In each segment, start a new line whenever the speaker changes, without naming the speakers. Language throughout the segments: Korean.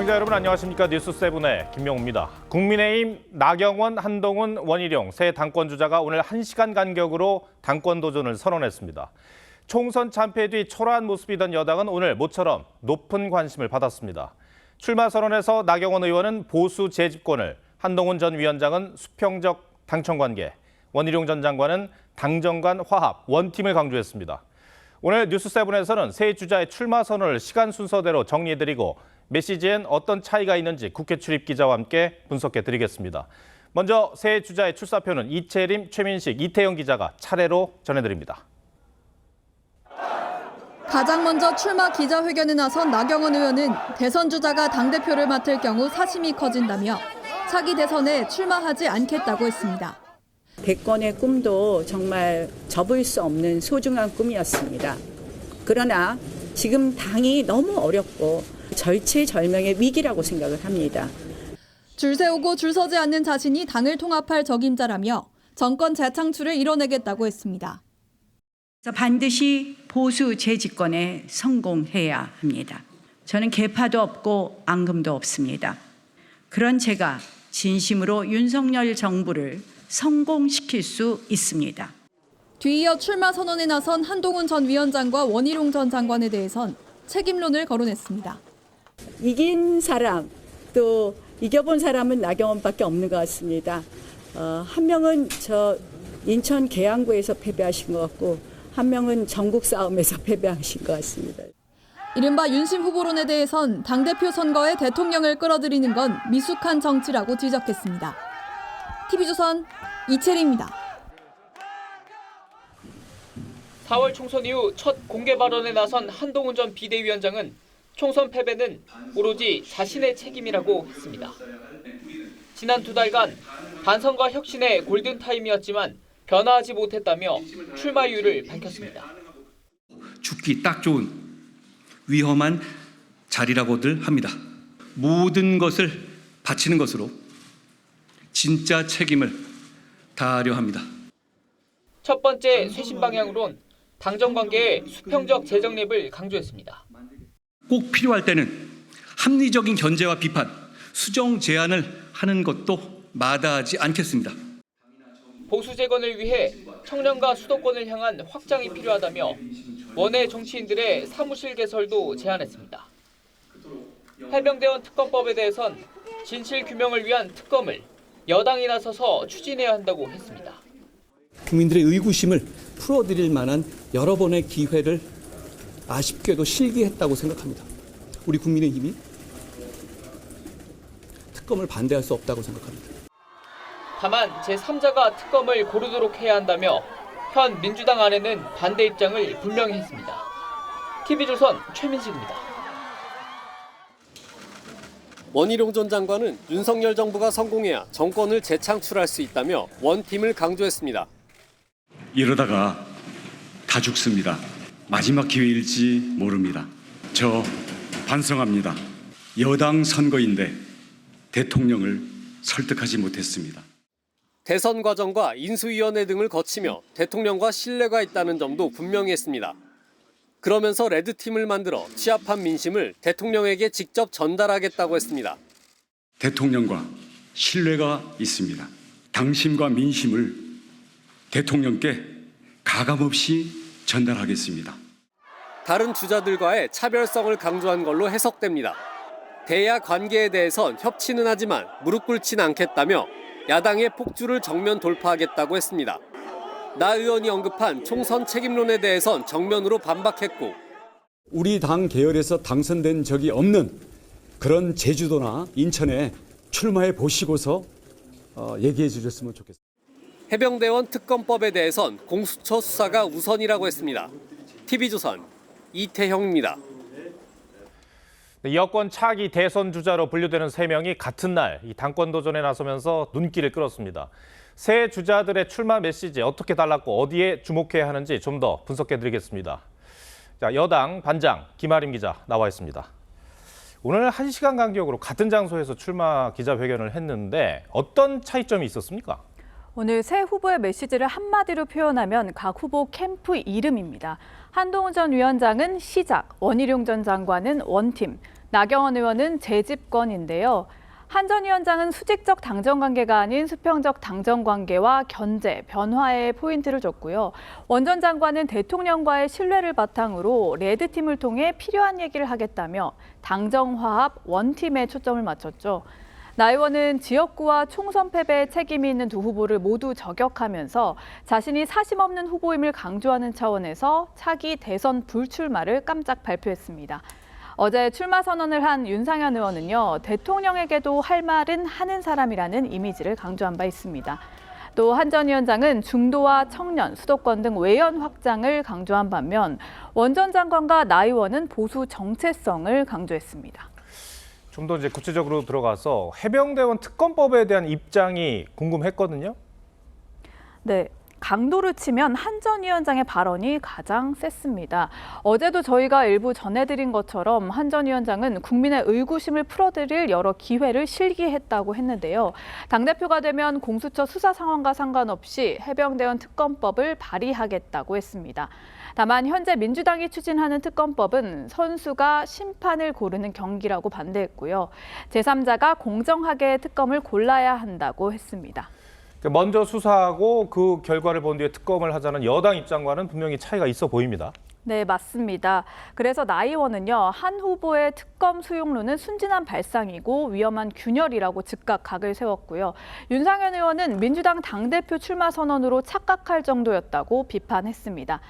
시청자 여러분 안녕하십니까. 뉴스7의 김명우입니다. 국민의힘 나경원, 한동훈, 원희룡 새 당권 주자가 오늘 1시간 간격으로 당권 도전을 선언했습니다. 총선 참패 뒤 초라한 모습이던 여당은 오늘 모처럼 높은 관심을 받았습니다. 출마 선언에서 나경원 의원은 보수 재집권을, 한동훈 전 위원장은 수평적 당청 관계, 원희룡 전 장관은 당정 간 화합, 원팀을 강조했습니다. 오늘 뉴스7에서는 새 주자의 출마 선언을 시간 순서대로 정리해드리고 메시지엔 어떤 차이가 있는지 국회 출입 기자와 함께 분석해드리겠습니다. 먼저 새 주자의 출사표는 이채림, 최민식, 이태영 기자가 차례로 전해드립니다.
가장 먼저 출마 기자회견에 나선 나경원 의원은 대선 주자가 당대표를 맡을 경우 사심이 커진다며 차기 대선에 출마하지 않겠다고 했습니다.
대권의 꿈도 정말 접을 수 없는 소중한 꿈이었습니다. 그러나 지금 당이 너무 어렵고 절체절명의 위기라고 생각을 합니다.
줄 세우고 줄 서지 않는 자신이 당을 통합할 적임자라며 정권 재창출을 이뤄내겠다고 했습니다.
반드시 보수 재집권에 성공해야 합니다. 저는 계파도 없고 앙금도 없습니다. 그런 제가 진심으로 윤석열 정부를 성공시킬 수 있습니다.
뒤이어 출마 선언에 나선 한동훈 전 위원장과 원희룡 전 장관에 대해선 책임론을 거론했습니다.
이긴 사람, 또 이겨본 사람은 나경원밖에 없는 것 같습니다. 한 명은 저 인천 계양구에서 패배하신 것 같고 한 명은 전국 싸움에서 패배하신 것 같습니다.
이른바 윤심 후보론에 대해선 당대표 선거에 대통령을 끌어들이는 건 미숙한 정치라고 지적했습니다. TV조선 이채리입니다.
4월 총선 이후 첫 공개 발언에 나선 한동훈 전 비대위원장은 총선 패배는 오로지 자신의 책임이라고 했습니다. 지난 2달간 반성과 혁신의 골든타임이었지만 변화하지 못했다며 출마 이유를 밝혔습니다.
죽기 딱 좋은 위험한 자리라고들 합니다. 모든 것을 바치는 것으로 진짜 책임을 다하려 합니다.
첫 번째 쇄신 방향으론 당정 관계의 수평적 재정립을 강조했습니다.
꼭 필요할 때는 합리적인 견제와 비판, 수정 제안을 하는 것도 마다하지 않겠습니다.
보수 재건을 위해 청년과 수도권을 향한 확장이 필요하다며 원외 정치인들의 사무실 개설도 제안했습니다. 해병대원 특검법에 대해선 진실 규명을 위한 특검을 여당이 나서서 추진해야 한다고 했습니다.
국민들의 의구심을 풀어드릴 만한 여러 번의 기회를 아쉽게도 실기했다고 생각합니다. 우리 국민의힘이 특검을 반대할 수 없다고 생각합니다.
다만 제3자가 특검을 고르도록 해야 한다며 현 민주당 안에는 반대 입장을 분명히 했습니다. TV조선 최민식입니다.
원희룡 전 장관은 윤석열 정부가 성공해야 정권을 재창출할 수 있다며 원팀을 강조했습니다.
이러다가 다 죽습니다. 마지막 기회일지 모릅니다. 저 반성합니다. 여당 선거인데 대통령을 설득하지 못했습니다.
대선 과정과 인수위원회 등을 거치며 대통령과 신뢰가 있다는 점도 분명히 했습니다. 그러면서 레드팀을 만들어 취합한 민심을 대통령에게 직접 전달하겠다고 했습니다.
대통령과 신뢰가 있습니다. 당심과 민심을 대통령께 가감없이 전달하겠습니다.
다른 주자들과의 차별성을 강조한 걸로 해석됩니다. 대야 관계에 대해선 협치는 하지만 무릎 꿇진 않겠다며 야당의 폭주를 정면 돌파하겠다고 했습니다. 나 의원이 언급한 총선 책임론에 대해선 정면으로 반박했고
우리 당 계열에서 당선된 적이 없는 그런 제주도나 인천에 출마해 보시고서 얘기해 주셨으면 좋겠습니다.
해병대원 특검법에 대해선 공수처 수사가 우선이라고 했습니다. TV조선 이태형입니다.
여권 차기 대선 주자로 분류되는 3명이 같은 날 이 당권 도전에 나서면서 눈길을 끌었습니다. 새 주자들의 출마 메시지 어떻게 달랐고 어디에 주목해야 하는지 좀 더 분석해드리겠습니다. 자, 여당 반장 김아림 기자 나와 있습니다. 오늘 1시간 간격으로 같은 장소에서 출마 기자회견을 했는데 어떤 차이점이 있었습니까?
오늘 새 후보의 메시지를 한마디로 표현하면 각 후보 캠프 이름입니다. 한동훈 전 위원장은 시작, 원희룡 전 장관은 원팀, 나경원 의원은 재집권인데요. 한 전 위원장은 수직적 당정 관계가 아닌 수평적 당정 관계와 견제, 변화에 포인트를 줬고요. 원 전 장관은 대통령과의 신뢰를 바탕으로 레드팀을 통해 필요한 얘기를 하겠다며 당정화합 원팀에 초점을 맞췄죠. 나 의원은 지역구와 총선 패배에 책임이 있는 두 후보를 모두 저격하면서 자신이 사심 없는 후보임을 강조하는 차원에서 차기 대선 불출마를 깜짝 발표했습니다. 어제 출마 선언을 한 윤상현 의원은요, 대통령에게도 할 말은 하는 사람이라는 이미지를 강조한 바 있습니다. 또 한 전 위원장은 중도와 청년, 수도권 등 외연 확장을 강조한 반면 원 전 장관과 나 의원은 보수 정체성을 강조했습니다.
좀 더 이제 구체적으로 들어가서 해병대원 특검법에 대한 입장이 궁금했거든요.
네. 강도를 치면 한 전 위원장의 발언이 가장 셌습니다. 어제도 저희가 일부 전해드린 것처럼 한 전 위원장은 국민의 의구심을 풀어드릴 여러 기회를 실기했다고 했는데요. 당대표가 되면 공수처 수사 상황과 상관없이 해병대원 특검법을 발의하겠다고 했습니다. 다만 현재 민주당이 추진하는 특검법은 선수가 심판을 고르는 경기라고 반대했고요. 제3자가 공정하게 특검을 골라야 한다고 했습니다.
먼저 수사하고 그 결과를 본 뒤에 특검을 하자는 여당 입장과는 분명히 차이가 있어 보입니다.
네, 맞습니다. 그래서 나 의원은요, 한 후보의 특검 수용론은 순진한 발상이고 위험한 균열이라고 즉각 각을 세웠고요. 윤상현 의원은 민주당 당대표 출마 선언으로 착각할 정도였다고 비판했습니다.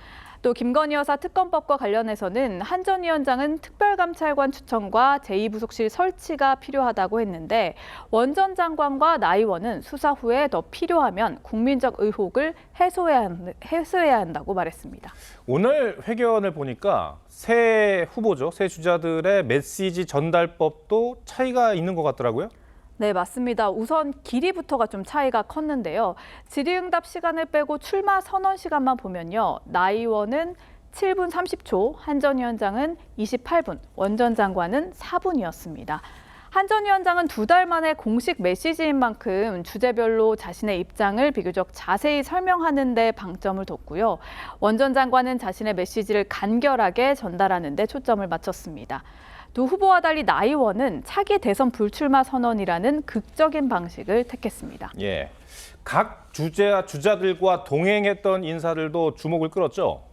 또 김건희 여사 특검법과 관련해서는 한 전 위원장은 특별감찰관 추천과 제2부속실 설치가 필요하다고 했는데 원 전 장관과 나 의원은 수사 후에 더 필요하면 국민적 의혹을 해소해야 한다고 말했습니다.
오늘 회견을 보니까 새 후보죠, 새 주자들의 메시지 전달법도 차이가 있는 것 같더라고요.
네, 맞습니다. 우선 길이부터가 좀 차이가 컸는데요. 질의응답 시간을 빼고 출마 선언 시간만 보면요. 나 의원은 7분 30초, 한 전 위원장은 28분, 원 전 장관은 4분이었습니다. 한 전 위원장은 2달 만에 공식 메시지인 만큼 주제별로 자신의 입장을 비교적 자세히 설명하는 데 방점을 뒀고요. 원 전 장관은 자신의 메시지를 간결하게 전달하는 데 초점을 맞췄습니다. 두 후보와 달리 나 의원은 차기 대선 불출마 선언이라는 극적인 방식을 택했습니다.
예, 각 주자들과 동행했던 인사들도 주목을 끌었죠.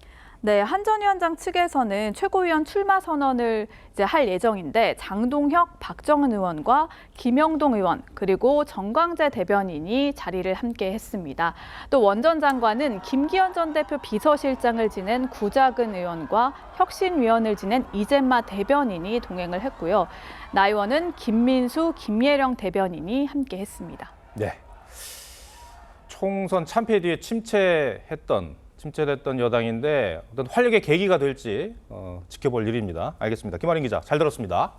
네, 한 전 위원장 측에서는 최고위원 출마 선언을 이제 할 예정인데 장동혁, 박정은 의원과 김영동 의원 그리고 정광재 대변인이 자리를 함께 했습니다. 또 원 전 장관은 김기현 전 대표 비서실장을 지낸 구자근 의원과 혁신위원을 지낸 이재마 대변인이 동행을 했고요. 나 의원은 김민수, 김예령 대변인이 함께 했습니다.
네, 총선 참패 뒤에 침체됐던 여당인데 어떤 활력의 계기가 될지 지켜볼 일입니다. 알겠습니다. 김아린 기자, 잘 들었습니다.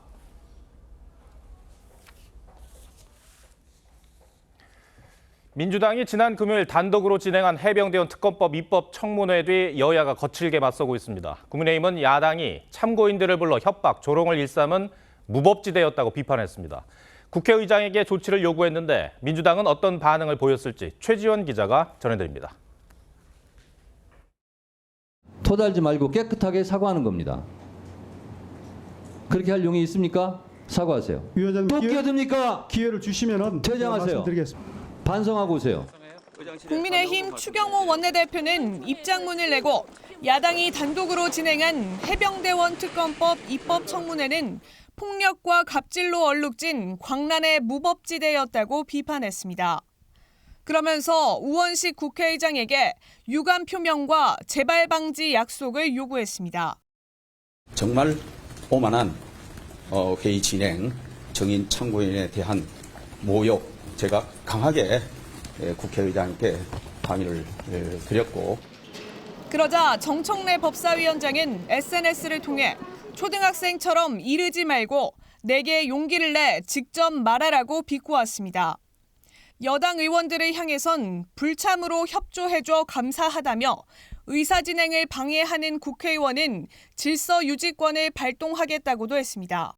민주당이 지난 금요일 단독으로 진행한 해병대원 특검법 입법 청문회 뒤 여야가 거칠게 맞서고 있습니다. 국민의힘은 야당이 참고인들을 불러 협박, 조롱을 일삼은 무법지대였다고 비판했습니다. 국회의장에게 조치를 요구했는데 민주당은 어떤 반응을 보였을지 최지원 기자가 전해드립니다.
토달지 말고 깨끗하게 사과하는 겁니다. 그렇게 할 용이 있습니까? 사과하세요.
위원장님,
또 끼어듭니까?
기회를 주시면은
퇴장하세요.
말씀드리겠습니다.
반성하고 오세요.
국민의힘 추경호 원내대표는 입장문을 내고 야당이 단독으로 진행한 해병대원 특검법 입법 청문회는 폭력과 갑질로 얼룩진 광란의 무법지대였다고 비판했습니다. 그러면서 우원식 국회의장에게 유감 표명과 재발 방지 약속을 요구했습니다.
정말 오만한 회의 진행, 정인 참고인에 대한 모욕, 제가 강하게 국회의장께 항의를 드렸고.
그러자 정청래 법사위원장은 SNS를 통해 초등학생처럼 이르지 말고 내게 용기를 내 직접 말하라고 비꼬았습니다. 여당 의원들을 향해선 불참으로 협조해줘 감사하다며 의사 진행을 방해하는 국회의원은 질서 유지권을 발동하겠다고도 했습니다.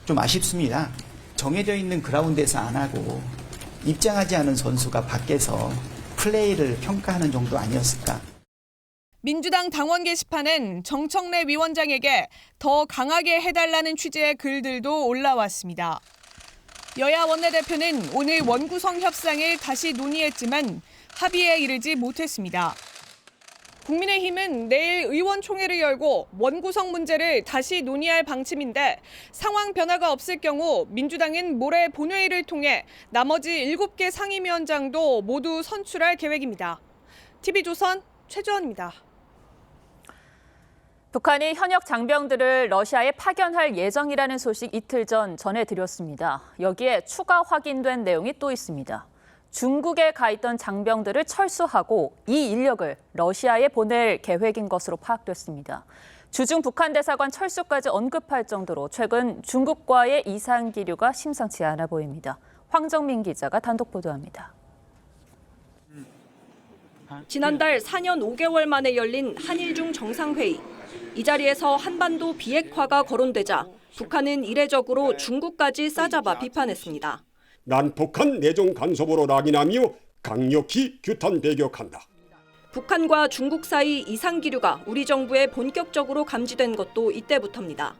좀 아쉽습니다. 정해져 있는 그라운드에서 안 하고 입장하지 않은 선수가 밖에서 플레이를 평가하는 정도 아니었을까.
민주당 당원 게시판엔 정청래 위원장에게 더 강하게 해달라는 취지의 글들도 올라왔습니다. 여야 원내대표는 오늘 원구성 협상을 다시 논의했지만 합의에 이르지 못했습니다. 국민의힘은 내일 의원총회를 열고 원구성 문제를 다시 논의할 방침인데 상황 변화가 없을 경우 민주당은 모레 본회의를 통해 나머지 7개 상임위원장도 모두 선출할 계획입니다. TV조선 최주원입니다.
북한이 현역 장병들을 러시아에 파견할 예정이라는 소식 이틀 전 전해드렸습니다. 여기에 추가 확인된 내용이 또 있습니다. 중국에 가 있던 장병들을 철수하고 이 인력을 러시아에 보낼 계획인 것으로 파악됐습니다. 주중 북한 대사관 철수까지 언급할 정도로 최근 중국과의 이상 기류가 심상치 않아 보입니다. 황정민 기자가 단독 보도합니다.
지난달 4년 5개월 만에 열린 한일중 정상회의. 이 자리에서 한반도 비핵화가 거론되자 북한은 이례적으로 중국까지 싸잡아 비판했습니다.
난폭한 내정 간섭으로 낙인하며 강력히 규탄 배격한다.
북한과 중국 사이 이상 기류가 우리 정부에 본격적으로 감지된 것도 이때부터입니다.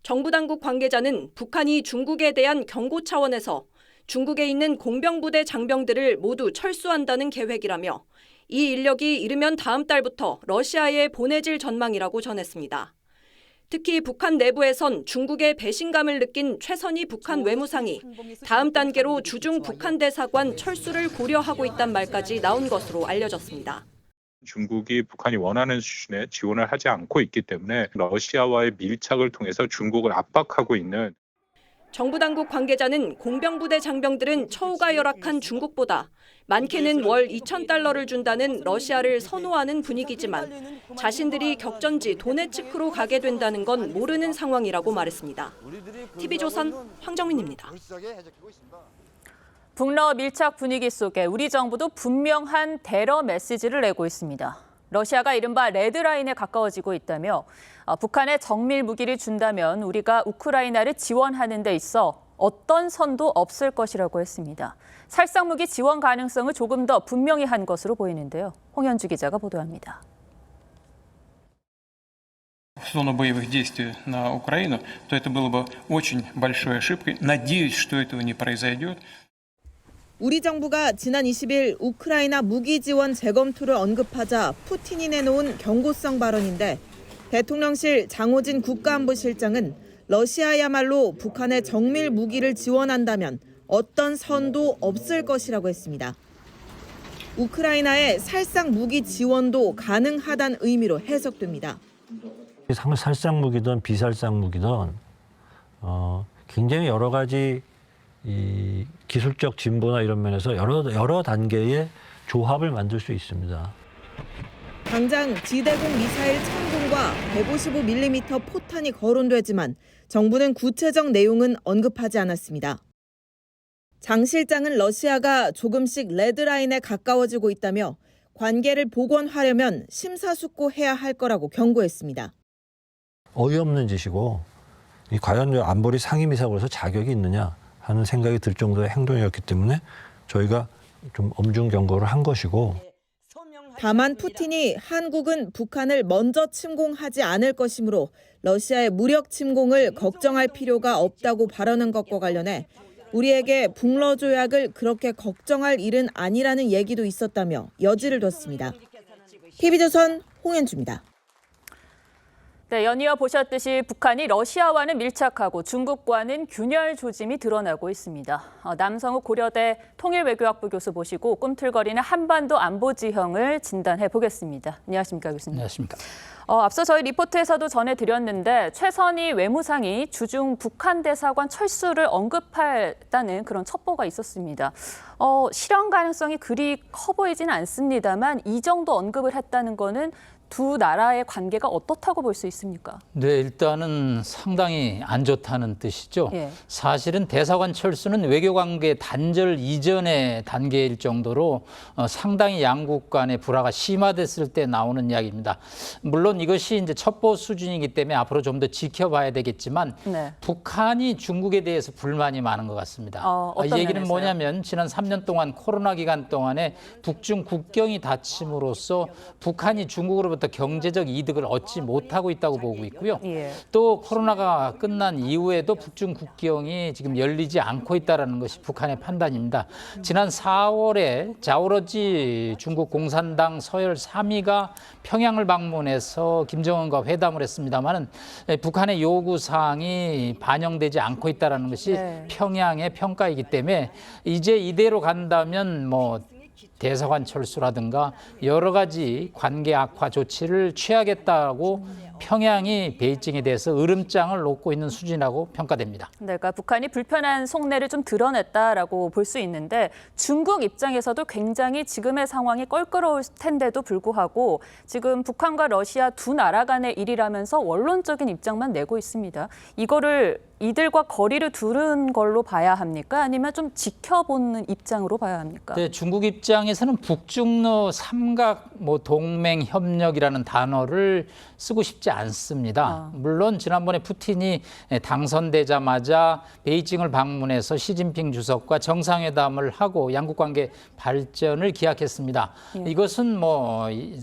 정부 당국 관계자는 북한이 중국에 대한 경고 차원에서 중국에 있는 공병부대 장병들을 모두 철수한다는 계획이라며 이 인력이 이르면 다음 달부터 러시아에 보내질 전망이라고 전했습니다. 특히 북한 내부에선 중국의 배신감을 느낀 최선희 북한 외무상이 다음 단계로 주중 북한 대사관 철수를 고려하고 있단 말까지 나온 것으로 알려졌습니다.
중국이 북한이 원하는 수준의 지원을 하지 않고 있기 때문에 러시아와의 밀착을 통해서 중국을 압박하고 있는
정부 당국 관계자는 공병부대 장병들은 처우가 열악한 중국보다 많게는 월 2,000달러를 준다는 러시아를 선호하는 분위기지만 자신들이 격전지 도네츠크로 가게 된다는 건 모르는 상황이라고 말했습니다. TV조선 황정민입니다.
북러 밀착 분위기 속에 우리 정부도 분명한 대러 메시지를 내고 있습니다. 러시아가 이른바 레드라인에 가까워지고 있다며 북한에 정밀 무기를 준다면 우리가 우크라이나를 지원하는 데 있어 어떤 선도 없을 것이라고 했습니다. 살상무기 지원 가능성을 조금 더 분명히 한 것으로 보이는데요. 홍현주 기자가 보도합니다.
в зону боевых действий на Украину, то это было бы очень большой ошибкой. Надеюсь, что этого не произойдет.
우리 정부가 지난 20일 우크라이나 무기 지원 재검토를 언급하자 푸틴이 내놓은 경고성 발언인데 대통령실 장호진 국가안보실장은 러시아야말로 북한에 정밀 무기를 지원한다면 어떤 선도 없을 것이라고 했습니다. 우크라이나의 살상 무기 지원도 가능하다는 의미로 해석됩니다.
살상 무기든 비살상 무기든 굉장히 여러 가지 이 기술적 진보나 이런 면에서 여러 단계의 조합을 만들 수 있습니다.
당장 지대공 미사일 1000공과 155mm 포탄이 거론되지만 정부는 구체적 내용은 언급하지 않았습니다. 장 실장은 러시아가 조금씩 레드라인에 가까워지고 있다며 관계를 복원하려면 심사숙고해야 할 거라고 경고했습니다.
어이없는 짓이고 과연 안보리 상임이사로서 자격이 있느냐 하는 생각이 들 정도의 행동이었기 때문에 저희가 좀 엄중 경고를 한 것이고
다만 푸틴이 한국은 북한을 먼저 침공하지 않을 것이므로 러시아의 무력 침공을 걱정할 필요가 없다고 발언한 것과 관련해 우리에게 북러 조약을 그렇게 걱정할 일은 아니라는 얘기도 있었다며 여지를 뒀습니다. TV조선 홍현주입니다.
네, 연이어 보셨듯이 북한이 러시아와는 밀착하고 중국과는 균열 조짐이 드러나고 있습니다. 남성욱 고려대 통일외교학부 교수 모시고 꿈틀거리는 한반도 안보 지형을 진단해 보겠습니다. 안녕하십니까, 교수님.
안녕하십니까.
앞서 저희 리포트에서도 전해드렸는데 최선희 외무상이 주중 북한 대사관 철수를 언급했다는 그런 첩보가 있었습니다. 실현 가능성이 그리 커 보이지는 않습니다만 이 정도 언급을 했다는 거는 두 나라의 관계가 어떻다고 볼 수 있습니까?
네, 일단은 상당히 안 좋다는 뜻이죠.
예.
사실은 대사관 철수는 외교관계 단절 이전의 단계일 정도로 상당히 양국 간의 불화가 심화됐을 때 나오는 이야기입니다. 물론 이것이 이제 첩보 수준이기 때문에 앞으로 좀 더 지켜봐야 되겠지만
네.
북한이 중국에 대해서 불만이 많은 것 같습니다. 이 얘기는
면에서요?
뭐냐면 지난 3년 동안 코로나 기간 동안에 북중 국경이 닫힘으로써 북한이 중국으로부터 북한으로부터 경제적 이득을 얻지 못하고 있다고 보고 있고요. 또 코로나가 끝난 이후에도 북중 국경이 지금 열리지 않고 있다는 것이 북한의 판단입니다. 지난 4월에 자오러지 중국 공산당 서열 3위가 평양을 방문해서 김정은과 회담을 했습니다만 북한의 요구사항이 반영되지 않고 있다는 것이 평양의 평가이기 때문에 이제 이대로 간다면 뭐 대사관 철수라든가 여러 가지 관계 악화 조치를 취하겠다고 평양이 베이징에 대해서 으름장을 놓고 있는 수준이라고 평가됩니다.
네, 그러니까 북한이 불편한 속내를 좀 드러냈다라고 볼 수 있는데 중국 입장에서도 굉장히 지금의 상황이 껄끄러울 텐데도 불구하고 지금 북한과 러시아 두 나라 간의 일이라면서 원론적인 입장만 내고 있습니다. 이거를 이들과 거리를 두는 걸로 봐야 합니까? 아니면 좀 지켜보는 입장으로 봐야 합니까?
네, 중국 입장에서는 북중러 삼각 동맹 협력이라는 단어를 쓰고 싶지 않습니다. 물론 지난번에 푸틴이 당선되자마자 베이징을 방문해서 시진핑 주석과 정상회담을 하고 양국 관계 발전을 기약했습니다. 이것은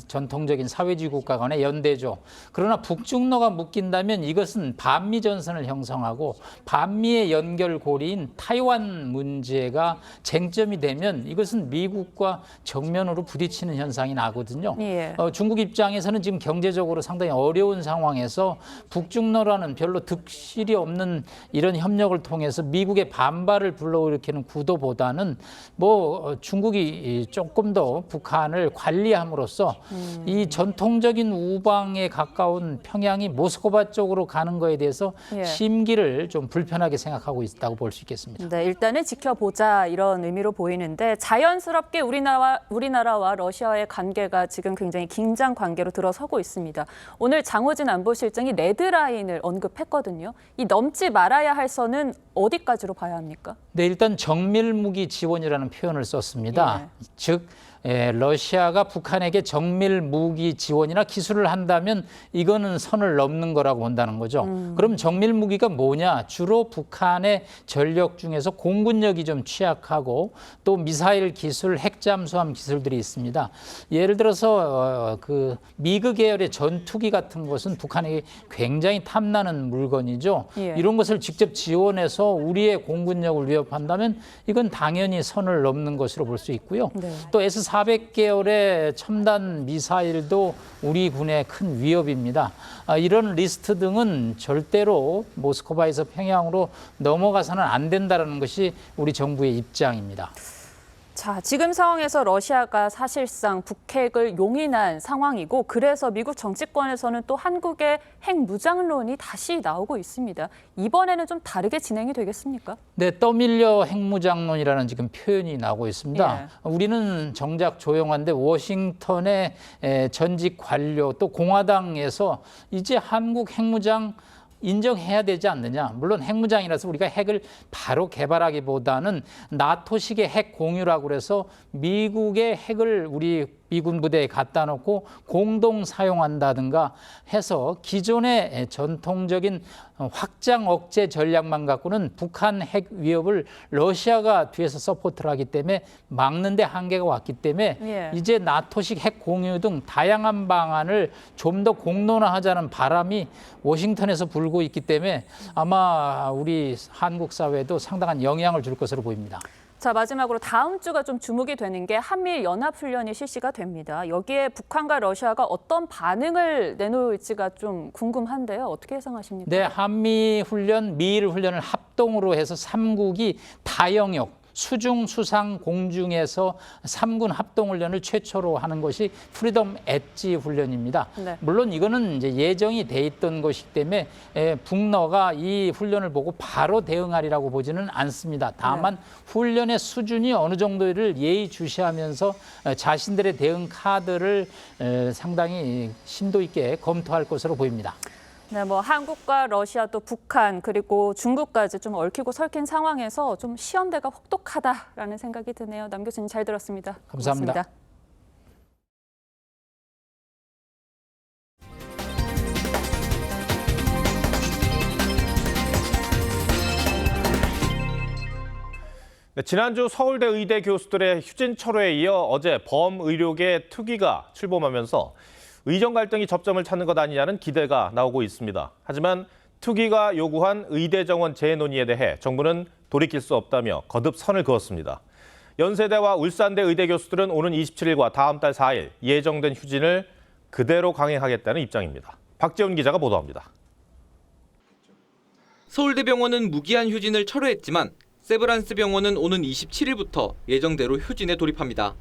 전통적인 사회주의 국가 간의 연대죠. 그러나 북중러가 묶인다면 이것은 반미 전선을 형성하고 반미의 연결고리인 타이완 문제가 쟁점이 되면 이것은 미국과 정면으로 부딪히는 현상이 나거든요. 중국 입장에서는 지금 경제적으로 상당히 어려운 상황에서 북중러라는 별로 득실이 없는 이런 협력을 통해서 미국의 반발을 불러일으키는 구도보다는 중국이 조금 더 북한을 관리함으로써 이 전통적인 우방에 가까운 평양이 모스크바 쪽으로 가는 거에 대해서 심기를 좀 불편하게 생각하고 있다고 볼 수 있겠습니다.
네, 일단은 지켜보자 이런 의미로 보이는데 자연스럽게 우리나라와 러시아의 관계가 지금 굉장히 긴장 관계로 들어서고 있습니다. 오늘 장호진 안보실장이 레드라인을 언급했거든요. 이 넘지 말아야 할 선은 어디까지로 봐야 합니까?
네, 일단 정밀무기 지원이라는 표현을 썼습니다. 즉 러시아가 북한에게 정밀 무기 지원이나 기술을 한다면 이거는 선을 넘는 거라고 본다는 거죠. 그럼 정밀 무기가 뭐냐? 주로 북한의 전력 중에서 공군력이 좀 취약하고 또 미사일 기술, 핵 잠수함 기술들이 있습니다. 예를 들어서 미그 계열의 전투기 같은 것은 북한에게 굉장히 탐나는 물건이죠. 이런 것을 직접 지원해서 우리의 공군력을 위협한다면 이건 당연히 선을 넘는 것으로 볼 수 있고요. 또 S-400계열의 첨단 미사일도 우리 군의 큰 위협입니다. 이런 리스트 등은 절대로 모스크바에서 평양으로 넘어가서는 안 된다는 것이 우리 정부의 입장입니다.
자, 지금 상황에서 러시아가 사실상 북핵을 용인한 상황이고 그래서 미국 정치권에서는 또 한국의 핵 무장론이 다시 나오고 있습니다. 이번에는 좀 다르게 진행이 되겠습니까?
네, 떠밀려 핵무장론이라는 지금 표현이 나오고 있습니다. 우리는 정작 조용한데 워싱턴의 전직 관료 또 공화당에서 이제 한국 핵무장 인정해야 되지 않느냐. 물론 핵무장이라서 우리가 핵을 바로 개발하기보다는 나토식의 핵 공유라고 그래서 미국의 핵을 우리 미군 부대에 갖다 놓고 공동 사용한다든가 해서 기존의 전통적인 확장 억제 전략만 갖고는 북한 핵 위협을 러시아가 뒤에서 서포트를 하기 때문에 막는 데 한계가 왔기 때문에 이제 나토식 핵 공유 등 다양한 방안을 좀 더 공론화하자는 바람이 워싱턴에서 불고 있기 때문에 아마 우리 한국 사회에도 상당한 영향을 줄 것으로 보입니다.
자, 마지막으로 다음 주가 좀 주목이 되는 게 한미일 연합훈련이 실시가 됩니다. 여기에 북한과 러시아가 어떤 반응을 내놓을지가 좀 궁금한데요. 어떻게 예상하십니까?
네, 한미훈련, 미일훈련을 합동으로 해서 3국이 다영역, 수중, 수상, 공중에서 3군 합동훈련을 최초로 하는 것이 프리덤 엣지 훈련입니다. 물론 이거는 이제 예정이 돼 있던 것이기 때문에 북러가 이 훈련을 보고 바로 대응하리라고 보지는 않습니다. 다만 훈련의 수준이 어느 정도를 예의주시하면서 자신들의 대응 카드를 상당히 심도 있게 검토할 것으로 보입니다.
네, 한국과 러시아 또 북한 그리고 중국까지 좀 얽히고 설킨 상황에서 좀 시험대가 혹독하다라는 생각이 드네요. 남 교수님 잘 들었습니다.
감사합니다.
고맙습니다.
네, 지난주 서울대 의대 교수들의 휴진 철회에 이어 어제 범의료계 특위가 출범하면서 의정 갈등이 접점을 찾는 것 아니냐는 기대가 나오고 있습니다. 하지만 투기가 요구한 의대 정원 재논의에 대해 정부는 돌이킬 수 없다며 거듭 선을 그었습니다. 연세대와 울산대 의대 교수들은 오는 27일과 다음 달 4일 예정된 휴진을 그대로 강행하겠다는 입장입니다. 박재훈 기자가 보도합니다.
서울대병원은 무기한 휴진을 철회했지만 세브란스 병원은 오는 27일부터 예정대로 휴진에 돌입합니다.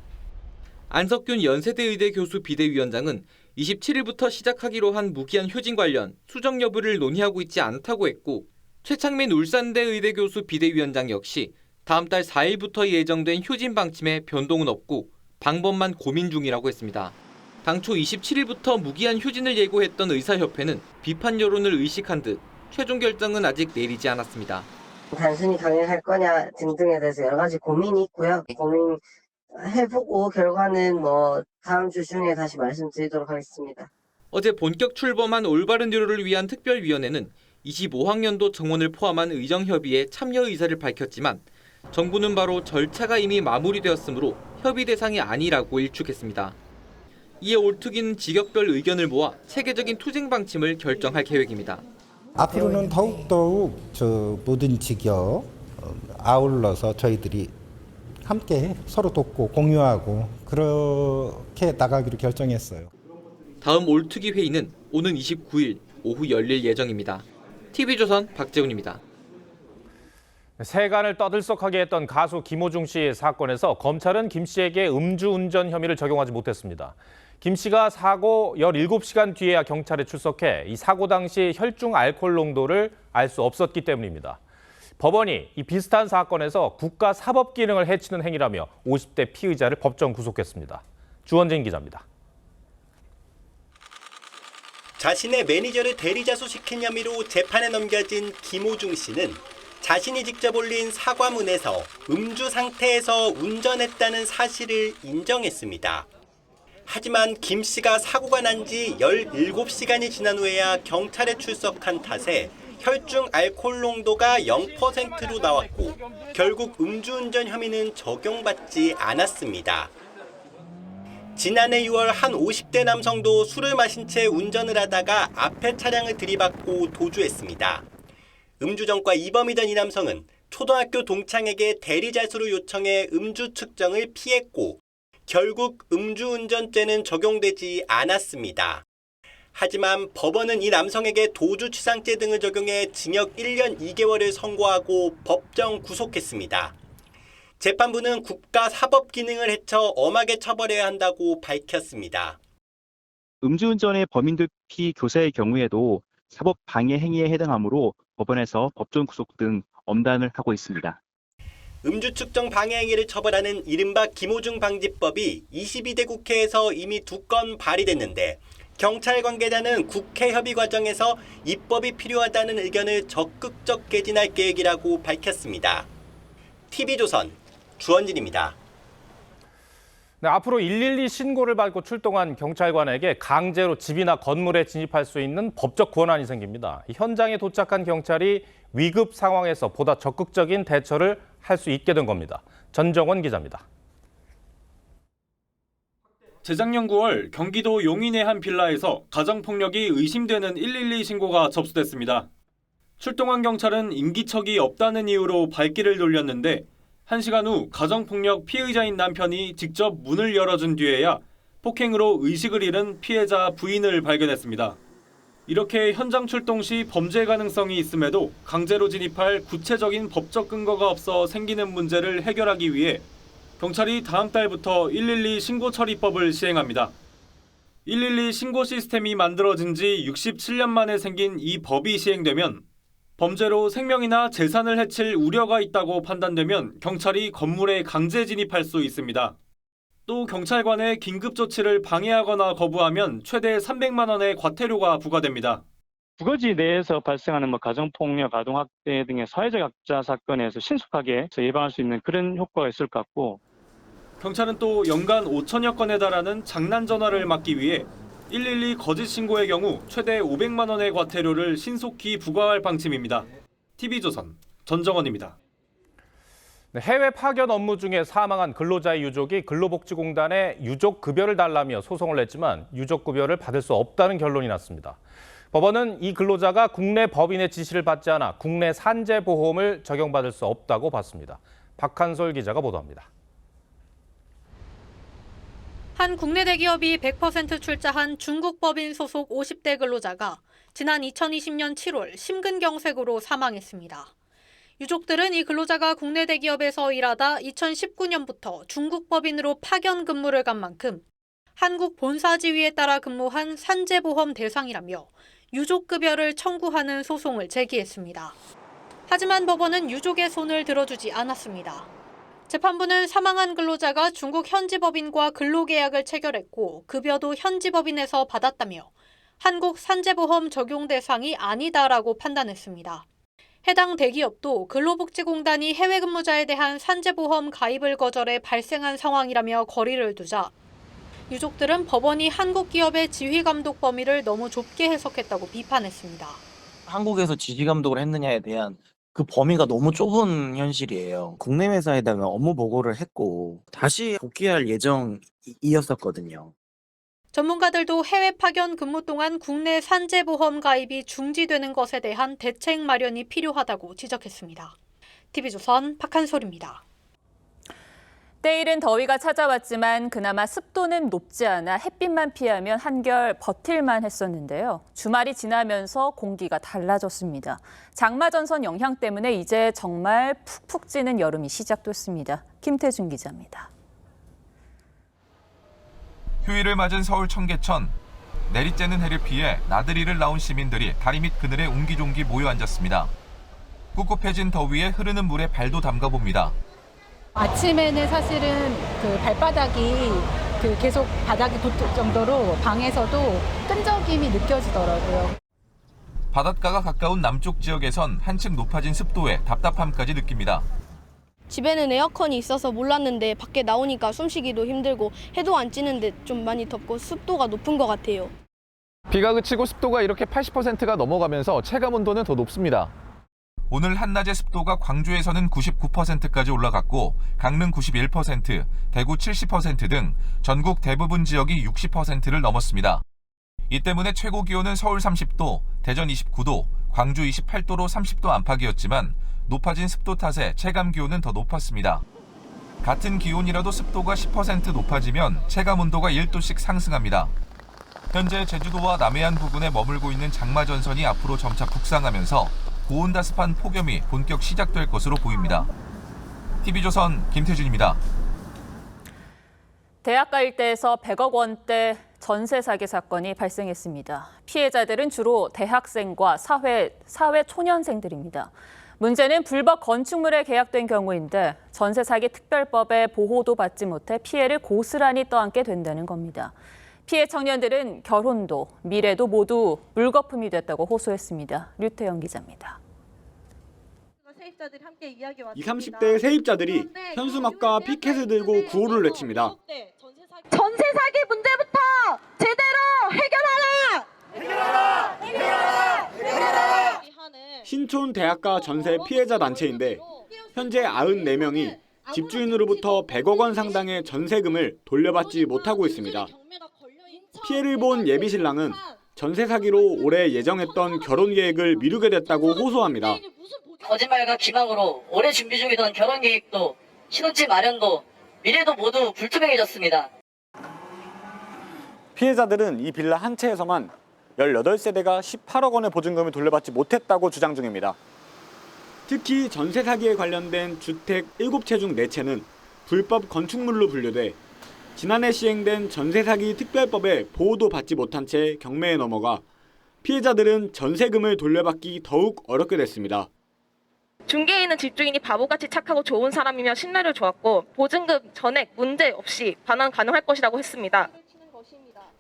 안석균 연세대 의대 교수 비대위원장은 27일부터 시작하기로 한 무기한 휴진 관련 수정 여부를 논의하고 있지 않다고 했고, 최창민 울산대 의대 교수 비대위원장 역시 다음 달 4일부터 예정된 휴진 방침에 변동은 없고 방법만 고민 중이라고 했습니다. 당초 27일부터 무기한 휴진을 예고했던 의사협회는 비판 여론을 의식한 듯 최종 결정은 아직 내리지 않았습니다.
단순히 강행할 거냐 등등에 대해서 여러 가지 고민이 있고요. 고민해보고 결과는 다음 주 중에 다시 말씀드리도록 하겠습니다.
어제 본격 출범한 올바른 의료를 위한 특별위원회는 25학년도 정원을 포함한 의정협의에 참여 의사를 밝혔지만 정부는 바로 절차가 이미 마무리되었으므로 협의 대상이 아니라고 일축했습니다. 이에 올투기는 직역별 의견을 모아 체계적인 투쟁 방침을 결정할 계획입니다.
앞으로는 더욱 모든 직역 아울러서 저희들이 함께 서로 돕고 공유하고 그렇게 나가기로 결정했어요.
다음 올투기 회의는 오는 29일 오후 열릴 예정입니다. TV조선 박재훈입니다.
세간을 떠들썩하게 했던 가수 김호중 씨 사건에서 검찰은 김 씨에게 음주운전 혐의를 적용하지 못했습니다. 김 씨가 사고 17시간 뒤에야 경찰에 출석해 이 사고 당시 혈중 알코올 농도를 알 수 없었기 때문입니다. 법원이 이 비슷한 사건에서 국가 사법 기능을 해치는 행위라며 50대 피의자를 법정 구속했습니다. 주원진 기자입니다.
자신의 매니저를 대리자수시킨 혐의로 재판에 넘겨진 김호중 씨는 자신이 직접 올린 사과문에서 음주 상태에서 운전했다는 사실을 인정했습니다. 하지만 김 씨가 사고가 난 지 17시간이 지난 후에야 경찰에 출석한 탓에 혈중 알코올 농도가 0%로 나왔고 결국 음주운전 혐의는 적용받지 않았습니다. 지난해 6월 한 50대 남성도 술을 마신 채 운전을 하다가 앞에 차량을 들이받고 도주했습니다. 음주전과 이범이던 이 남성은 초등학교 동창에게 대리자수를 요청해 음주 측정을 피했고 결국 음주운전죄는 적용되지 않았습니다. 하지만 법원은 이 남성에게 도주치상죄 등을 적용해 징역 1년 2개월을 선고하고 법정 구속했습니다. 재판부는 국가 사법 기능을 해쳐 엄하게 처벌해야 한다고 밝혔습니다.
음주운전의 범인들 피교사의 경우에도 사법 방해 행위에 해당하므로 법원에서 법정 구속 등 엄단을 하고 있습니다.
음주 측정 방해 행위를 처벌하는 이른바 김호중 방지법이 22대 국회에서 이미 2건 발의됐는데 경찰 관계자는 국회 협의 과정에서 입법이 필요하다는 의견을 적극적 개진할 계획이라고 밝혔습니다. TV조선 주원진입니다.
네, 앞으로 112 신고를 받고 출동한 경찰관에게 강제로 집이나 건물에 진입할 수 있는 법적 권한이 생깁니다. 현장에 도착한 경찰이 위급 상황에서 보다 적극적인 대처를 할 수 있게 된 겁니다. 전정원 기자입니다.
재작년 9월 경기도 용인의 한 빌라에서 가정폭력이 의심되는 112 신고가 접수됐습니다. 출동한 경찰은 인기척이 없다는 이유로 발길을 돌렸는데 1시간 후 가정폭력 피의자인 남편이 직접 문을 열어준 뒤에야 폭행으로 의식을 잃은 피해자 부인을 발견했습니다. 이렇게 현장 출동 시 범죄 가능성이 있음에도 강제로 진입할 구체적인 법적 근거가 없어 생기는 문제를 해결하기 위해 경찰이 다음 달부터 112 신고 처리법을 시행합니다. 112 신고 시스템이 만들어진 지 67년 만에 생긴 이 법이 시행되면 범죄로 생명이나 재산을 해칠 우려가 있다고 판단되면 경찰이 건물에 강제 진입할 수 있습니다. 또 경찰관의 긴급 조치를 방해하거나 거부하면 최대 300만 원의 과태료가 부과됩니다.
주거지 내에서 발생하는 가정폭력, 아동학대 등의 사회적 약자 사건에서 신속하게 예방할 수 있는 그런 효과가 있을 것 같고,
경찰은 또 연간 5천여 건에 달하는 장난 전화를 막기 위해 112 거짓 신고의 경우 최대 500만 원의 과태료를 신속히 부과할 방침입니다. TV조선 전정원입니다.
해외 파견 업무 중에 사망한 근로자의 유족이 근로복지공단에 유족급여를 달라며 소송을 냈지만 유족급여를 받을 수 없다는 결론이 났습니다. 법원은 이 근로자가 국내 법인의 지시를 받지 않아 국내 산재보험을 적용받을 수 없다고 봤습니다. 박한솔 기자가 보도합니다.
한 국내 대기업이 100% 출자한 중국 법인 소속 50대 근로자가 지난 2020년 7월 심근경색으로 사망했습니다. 유족들은 이 근로자가 국내 대기업에서 일하다 2019년부터 중국 법인으로 파견 근무를 간 만큼 한국 본사 지위에 따라 근무한 산재보험 대상이라며 유족급여를 청구하는 소송을 제기했습니다. 하지만 법원은 유족의 손을 들어주지 않았습니다. 재판부는 사망한 근로자가 중국 현지 법인과 근로계약을 체결했고 급여도 현지 법인에서 받았다며 한국 산재보험 적용 대상이 아니다라고 판단했습니다. 해당 대기업도 근로복지공단이 해외 근무자에 대한 산재보험 가입을 거절해 발생한 상황이라며 거리를 두자 유족들은 법원이 한국 기업의 지휘감독 범위를 너무 좁게 해석했다고 비판했습니다.
한국에서 지휘감독을 했느냐에 대한 그 범위가 너무 좁은 현실이에요. 국내 회사에다가 업무 보고를 했고 다시 복귀할 예정이었었거든요.
전문가들도 해외 파견 근무 동안 국내 산재보험 가입이 중지되는 것에 대한 대책 마련이 필요하다고 지적했습니다. TV조선 박한솔입니다.
때이른 더위가 찾아왔지만 그나마 습도는 높지 않아 햇빛만 피하면 한결 버틸만 했었는데요. 주말이 지나면서 공기가 달라졌습니다. 장마전선 영향 때문에 이제 정말 푹푹 찌는 여름이 시작됐습니다. 김태준 기자입니다.
휴일을 맞은 서울 청계천. 내리쬐는 해를 피해 나들이를 나온 시민들이 다리 밑 그늘에 옹기종기 모여 앉았습니다. 꿉꿉해진 더위에 흐르는 물에 발도 담가봅니다.
아침에는 사실은 그 발바닥이 계속 바닥이 돋을 정도로 방에서도 끈적임이 느껴지더라고요.
바닷가가 가까운 남쪽 지역에선 한층 높아진 습도에 답답함까지 느낍니다.
집에는 에어컨이 있어서 몰랐는데 밖에 나오니까 숨쉬기도 힘들고 해도 안 찌는데 좀 많이 덥고 습도가 높은 것 같아요.
비가 그치고 습도가 이렇게 80%가 넘어가면서 체감 온도는 더 높습니다.
오늘 한낮의 습도가 광주에서는 99%까지 올라갔고 강릉 91%, 대구 70% 등 전국 대부분 지역이 60%를 넘었습니다. 이 때문에 최고 기온은 서울 30도, 대전 29도, 광주 28도로 30도 안팎이었지만 높아진 습도 탓에 체감 기온은 더 높았습니다. 같은 기온이라도 습도가 10% 높아지면 체감 온도가 1도씩 상승합니다. 현재 제주도와 남해안 부근에 머물고 있는 장마전선이 앞으로 점차 북상하면서 고온다습한 폭염이 본격 시작될 것으로 보입니다. TV조선 김태준입니다.
대학가 일대에서 100억 원대 전세 사기 사건이 발생했습니다. 피해자들은 주로 대학생과 사회 초년생들입니다. 문제는 불법 건축물에 계약된 경우인데 전세 사기 특별법의 보호도 받지 못해 피해를 고스란히 떠안게 된다는 겁니다. 피해 청년들은 결혼도 미래도 모두 물거품이 됐다고 호소했습니다. 류태영 기자입니다.
20, 30대 세입자들이 현수막과 피켓을 들고 구호를 외칩니다.
전세 사기 문제부터 제대로 해결하라! 해결하라!
신촌 대학가 전세 피해자 단체인데 현재 94명이 집주인으로부터 100억 원 상당의 전세금을 돌려받지 못하고 있습니다. 피해를 본 예비신랑은 전세 사기로 올해 예정했던 결혼 계획을 미루게 됐다고 호소합니다.
거짓말과 기망으로 오래 준비 중이던 결혼 계획도 신혼집 마련도 미래도 모두 불투명해졌습니다.
피해자들은 이 빌라 한 채에서만 18세대가 18억 원의 보증금을 돌려받지 못했다고 주장 중입니다. 특히 전세 사기에 관련된 주택 7채 중 4채는 불법 건축물로 분류돼 지난해 시행된 전세 사기 특별법의 보호도 받지 못한 채 경매에 넘어가 피해자들은 전세금을 돌려받기 더욱 어렵게 됐습니다.
중개에 있는 집주인이 바보같이 착하고 좋은 사람이며 신뢰를 좋았고 보증금 전액 문제 없이 반환 가능할 것이라고 했습니다.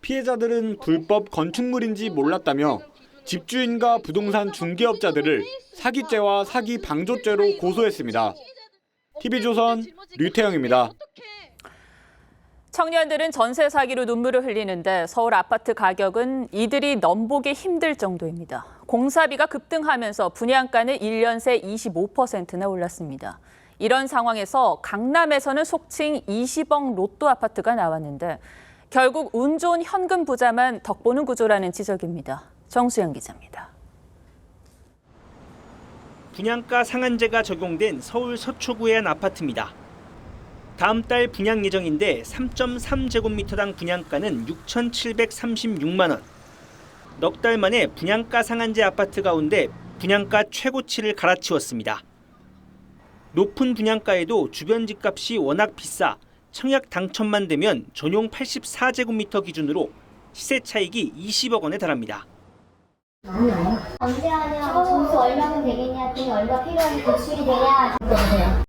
피해자들은 불법 건축물인지 몰랐다며 집주인과 부동산 중개업자들을 사기죄와 사기 방조죄로 고소했습니다. TV조선 류태영입니다.
청년들은 전세 사기로 눈물을 흘리는데 서울 아파트 가격은 이들이 넘보기 힘들 정도입니다. 공사비가 급등하면서 분양가는 1년 새 25%나 올랐습니다. 이런 상황에서 강남에서는 속칭 20억 로또 아파트가 나왔는데 결국 운 좋은 현금 부자만 덕보는 구조라는 지적입니다. 정수영 기자입니다.
분양가 상한제가 적용된 서울 서초구의 한 아파트입니다. 다음 달 분양 예정인데 3.3제곱미터당 분양가는 6,736만 원. 넉 달 만에 분양가 상한제 아파트 가운데 분양가 최고치를 갈아치웠습니다. 높은 분양가에도 주변 집값이 워낙 비싸 청약 당첨만 되면 전용 84제곱미터 기준으로 시세 차익이 20억 원에 달합니다.
언제 하냐, 점수 얼마면 되겠냐, 돈이 얼마 필요한지 대출이 되냐.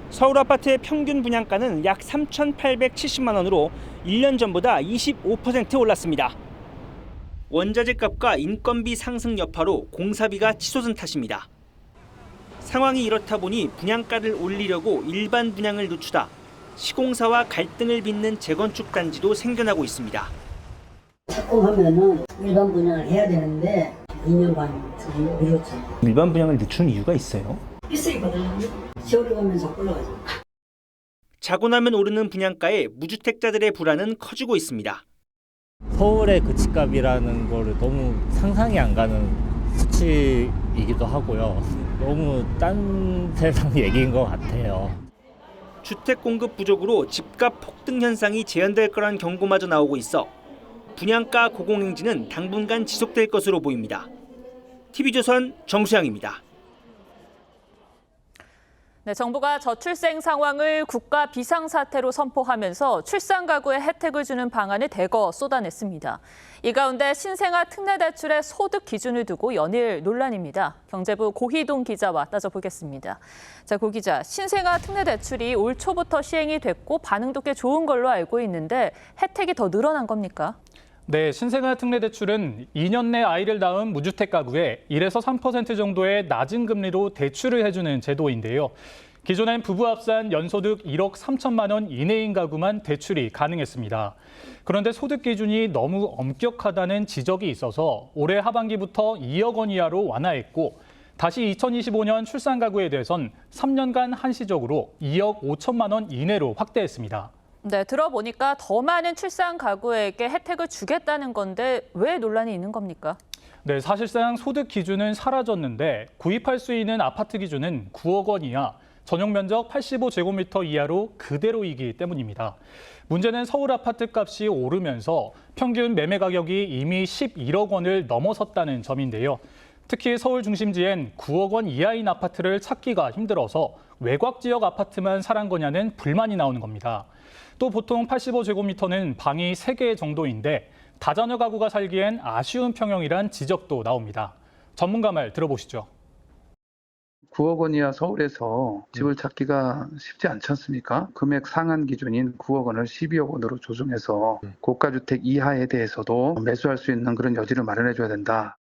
서울 아파트의 평균 분양가는 약 3,870만 원으로 1년 전보다 25% 올랐습니다. 원자재 값과 인건비 상승 여파로 공사비가 치솟은 탓입니다. 상황이 이렇다 보니 분양가를 올리려고 일반 분양을 늦추다 시공사와 갈등을 빚는 재건축 단지도 생겨나고 있습니다.
착공하면은 일반 분양을 해야 되는데 2년 반 미뤘죠.
일반 분양을 늦추는 이유가 있어요?
비싸거든요. 세월이 가면 자꾸 올라가죠.
자고 나면 오르는 분양가에 무주택자들의 불안은 커지고 있습니다.
서울의 그 집값이라는 거를 너무 상상이 안 가는 수치이기도 하고요. 너무 딴 세상 얘기인 것 같아요.
주택 공급 부족으로 집값 폭등 현상이 재현될 거란 경고마저 나오고 있어 분양가 고공행진은 당분간 지속될 것으로 보입니다. TV조선 정수양입니다.
네, 정부가 저출생 상황을 국가 비상사태로 선포하면서 출산 가구에 혜택을 주는 방안을 대거 쏟아냈습니다. 이 가운데 신생아 특례대출의 소득 기준을 두고 연일 논란입니다. 경제부 고희동 기자와 따져보겠습니다. 자, 고 기자, 신생아 특례대출이 올 초부터 시행이 됐고 반응도 꽤 좋은 걸로 알고 있는데 혜택이 더 늘어난 겁니까?
네, 신생아 특례대출은 2년 내 아이를 낳은 무주택 가구에 1에서 3% 정도의 낮은 금리로 대출을 해주는 제도인데요. 기존엔 부부 합산 연소득 1억 3천만 원 이내인 가구만 대출이 가능했습니다. 그런데 소득 기준이 너무 엄격하다는 지적이 있어서 올해 하반기부터 2억 원 이하로 완화했고 다시 2025년 출산 가구에 대해선 3년간 한시적으로 2억 5천만 원 이내로 확대했습니다.
네, 들어보니까 더 많은 출산 가구에게 혜택을 주겠다는 건데 왜 논란이 있는 겁니까?
네, 사실상 소득 기준은 사라졌는데 구입할 수 있는 아파트 기준은 9억 원 이하, 전용 면적 85제곱미터 이하로 그대로이기 때문입니다. 문제는 서울 아파트 값이 오르면서 평균 매매 가격이 이미 11억 원을 넘어섰다는 점인데요. 특히 서울 중심지엔 9억 원 이하인 아파트를 찾기가 힘들어서 외곽 지역 아파트만 사란 거냐는 불만이 나오는 겁니다. 또 보통 85제곱미터는 방이 3개 정도인데 다자녀 가구가 살기엔 아쉬운 평형이란 지적도 나옵니다. 전문가 말 들어보시죠.
9억 원 이하 서울에서 집을 찾기가 쉽지 않지 않습니까? 금액 상한 기준인 9억 원을 12억 원으로 조정해서 고가주택 이하에 대해서도 매수할 수 있는 그런 여지를 마련해줘야 된다.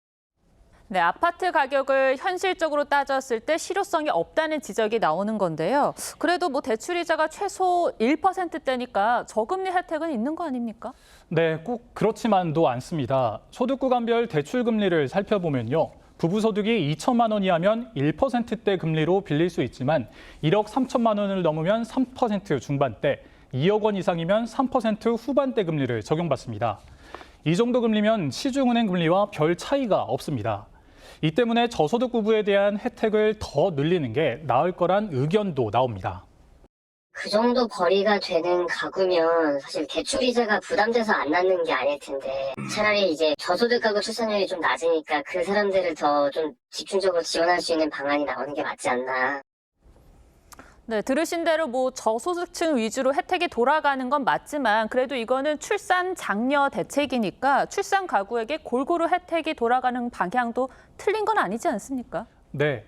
네, 아파트 가격을 현실적으로 따졌을 때 실효성이 없다는 지적이 나오는 건데요. 그래도 뭐 대출이자가 최소 1%대니까 저금리 혜택은 있는 거 아닙니까?
네, 꼭 그렇지만도 않습니다. 소득 구간별 대출 금리를 살펴보면요. 부부 소득이 2천만 원 이하면 1%대 금리로 빌릴 수 있지만 1억 3천만 원을 넘으면 3% 중반대, 2억 원 이상이면 3% 후반대 금리를 적용받습니다. 이 정도 금리면 시중은행 금리와 별 차이가 없습니다. 이 때문에 저소득 부부에 대한 혜택을 더 늘리는 게 나을 거란 의견도 나옵니다.
그 정도 벌이가 되는 가구면 사실 대출이자가 부담돼서 안 낳는 게 아닐 텐데 차라리 이제 저소득 가구 출산율이 좀 낮으니까 그 사람들을 더 좀 집중적으로 지원할 수 있는 방안이 나오는 게 맞지 않나.
네, 들으신 대로 뭐 저소득층 위주로 혜택이 돌아가는 건 맞지만 그래도 이거는 출산 장려 대책이니까 출산 가구에게 골고루 혜택이 돌아가는 방향도 틀린 건 아니지 않습니까?
네.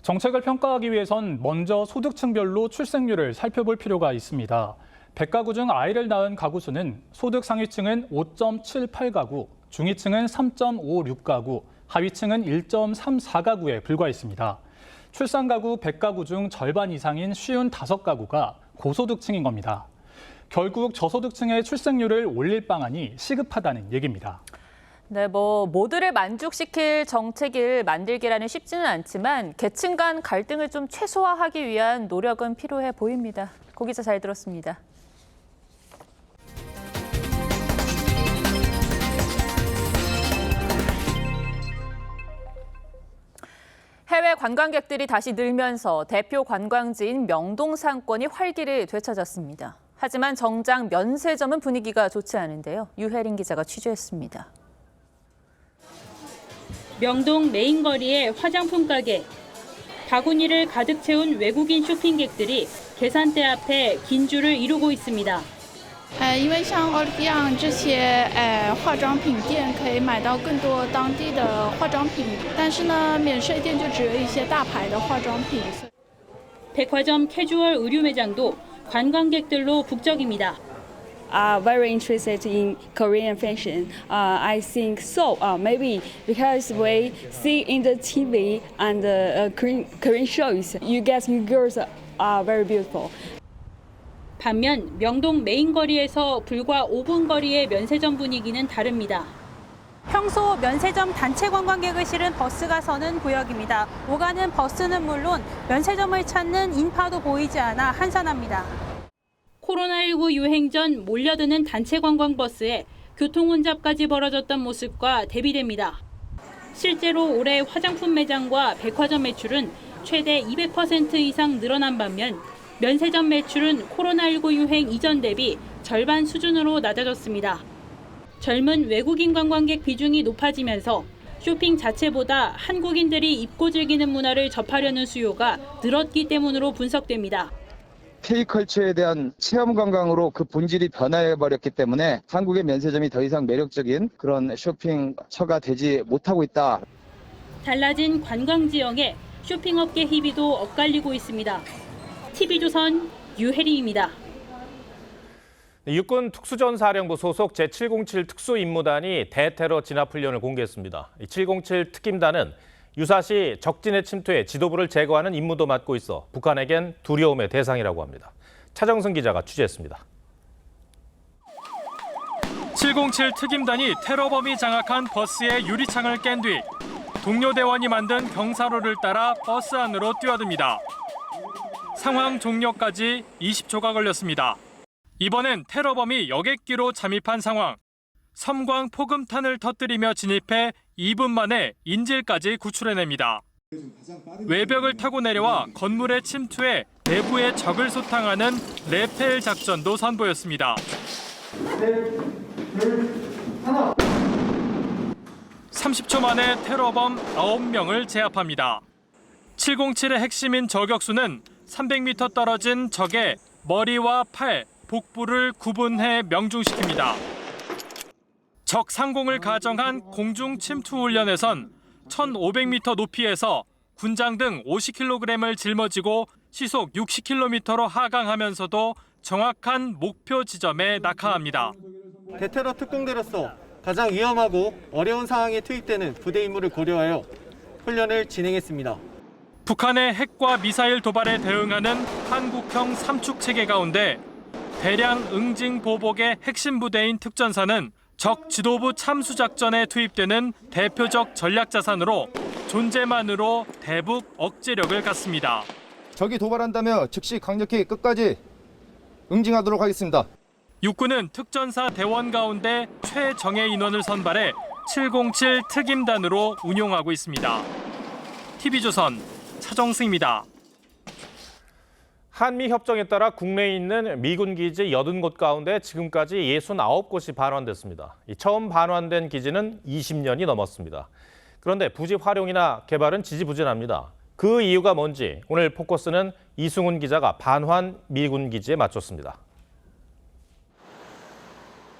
정책을 평가하기 위해선 먼저 소득층별로 출생률을 살펴볼 필요가 있습니다. 100가구 중 아이를 낳은 가구 수는 소득 상위층은 5.78가구, 중위층은 3.56가구, 하위층은 1.34가구에 불과했습니다. 출산 가구 100가구 중 절반 이상인 55가구가 고소득층인 겁니다. 결국 저소득층의 출생률을 올릴 방안이 시급하다는 얘기입니다.
네, 모두를 만족시킬 정책을 만들기라는 쉽지는 않지만 계층 간 갈등을 좀 최소화하기 위한 노력은 필요해 보입니다. 고 기자 잘 들었습니다. 해외 관광객들이 다시 늘면서 대표 관광지인 명동 상권이 활기를 되찾았습니다. 하지만 정작 면세점은 분위기가 좋지 않은데요. 유혜린 기자가 취재했습니다.
명동 메인거리의 화장품 가게. 바구니를 가득 채운 외국인 쇼핑객들이 계산대 앞에 긴 줄을 이루고 있습니다.
因为像奥利比昂这些化妆品店可以买到更多当地的化妆品，但是呢，免税店就只有一些大牌的化妆品。
백화점 캐주얼 의류 매장도 관광객들로 북적입니다.
Very interested in Korean fashion. I think so. Maybe because we see in the TV and Korean shows, you guys, you girls are very beautiful.
반면 명동 메인거리에서 불과 5분 거리의 면세점 분위기는 다릅니다.
평소 면세점 단체 관광객을 실은 버스가 서는 구역입니다. 오가는 버스는 물론 면세점을 찾는 인파도 보이지 않아 한산합니다.
코로나19 유행 전 몰려드는 단체 관광버스에 교통 혼잡까지 벌어졌던 모습과 대비됩니다. 실제로 올해 화장품 매장과 백화점 매출은 최대 200% 이상 늘어난 반면 면세점 매출은 코로나19 유행 이전 대비 절반 수준으로 낮아졌습니다. 젊은 외국인 관광객 비중이 높아지면서 쇼핑 자체보다 한국인들이 입고 즐기는 문화를 접하려는 수요가 늘었기 때문으로 분석됩니다.
K컬처에 대한 체험 관광으로 그 본질이 변화해버렸기 때문에 한국의 면세점이 더 이상 매력적인 그런 쇼핑처가 되지 못하고 있다.
달라진 관광 지형에 쇼핑업계 희비도 엇갈리고 있습니다. TV조선 유혜리입니다.
육군 특수전사령부 소속 제707 특수임무단이 대테러 진압훈련을 공개했습니다. 707 특임단은 유사시 적진의 침투에 지도부를 제거하는 임무도 맡고 있어 북한에겐 두려움의 대상이라고 합니다. 차정승 기자가 취재했습니다.
707 특임단이 테러범이 장악한 버스의 유리창을 깬 뒤 동료 대원이 만든 경사로를 따라 버스 안으로 뛰어듭니다. 상황 종료까지 20초가 걸렸습니다. 이번엔 테러범이 여객기로 잠입한 상황. 섬광 포금탄을 터뜨리며 진입해 2분 만에 인질까지 구출해냅니다. 외벽을 타고 내려와 건물에 침투해 내부의 적을 소탕하는 레펠 작전도 선보였습니다. 30초 만에 테러범 9명을 제압합니다. 707의 핵심인 저격수는 300m 떨어진 적의 머리와 팔, 복부를 구분해 명중시킵니다. 적 상공을 가정한 공중 침투 훈련에선 1,500m 높이에서 군장 등 50kg을 짊어지고 시속 60km로 하강하면서도 정확한 목표 지점에 낙하합니다.
대테러 특공대로서 가장 위험하고 어려운 상황에 투입되는 부대 임무를 고려하여 훈련을 진행했습니다.
북한의 핵과 미사일 도발에 대응하는 한국형 삼축 체계 가운데 대량 응징 보복의 핵심 부대인 특전사는 적 지도부 참수 작전에 투입되는 대표적 전략 자산으로 존재만으로 대북 억제력을 갖습니다.
적이 도발한다며 즉시 강력히 끝까지 응징하도록 하겠습니다.
육군은 특전사 대원 가운데 최정예 인원을 선발해 707 특임단으로 운용하고 있습니다. TV조선 차정승입니다.
한미협정에 따라 국내에 있는 미군 기지 80곳 가운데 지금까지 69곳이 반환됐습니다. 처음 반환된 기지는 20년이 넘었습니다. 그런데 부지 활용이나 개발은 지지부진합니다. 그 이유가 뭔지 오늘 포커스는 이승훈 기자가 반환 미군 기지에 맞췄습니다.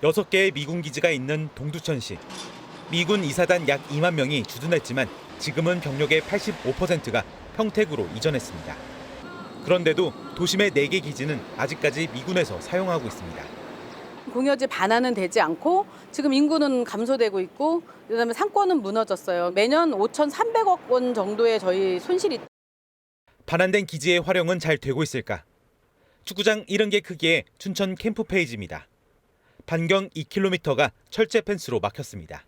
6개의 미군 기지가 있는 동두천시. 미군 이사단 약 2만 명이 주둔했지만 지금은 병력의 85%가 평택으로 이전했습니다. 그런데도 도심의 4개 기지는 아직까지 미군에서 사용하고 있습니다.
공여지 반환은 되지 않고 지금 인구는 감소되고 있고 그다음에 상권은 무너졌어요. 매년 5,300억 원 정도의 저희 손실이.
반환된 기지의 활용은 잘 되고 있을까? 축구장 70개 크기의 춘천 캠프 페이지입니다. 반경 2km가 철제 펜스로 막혔습니다.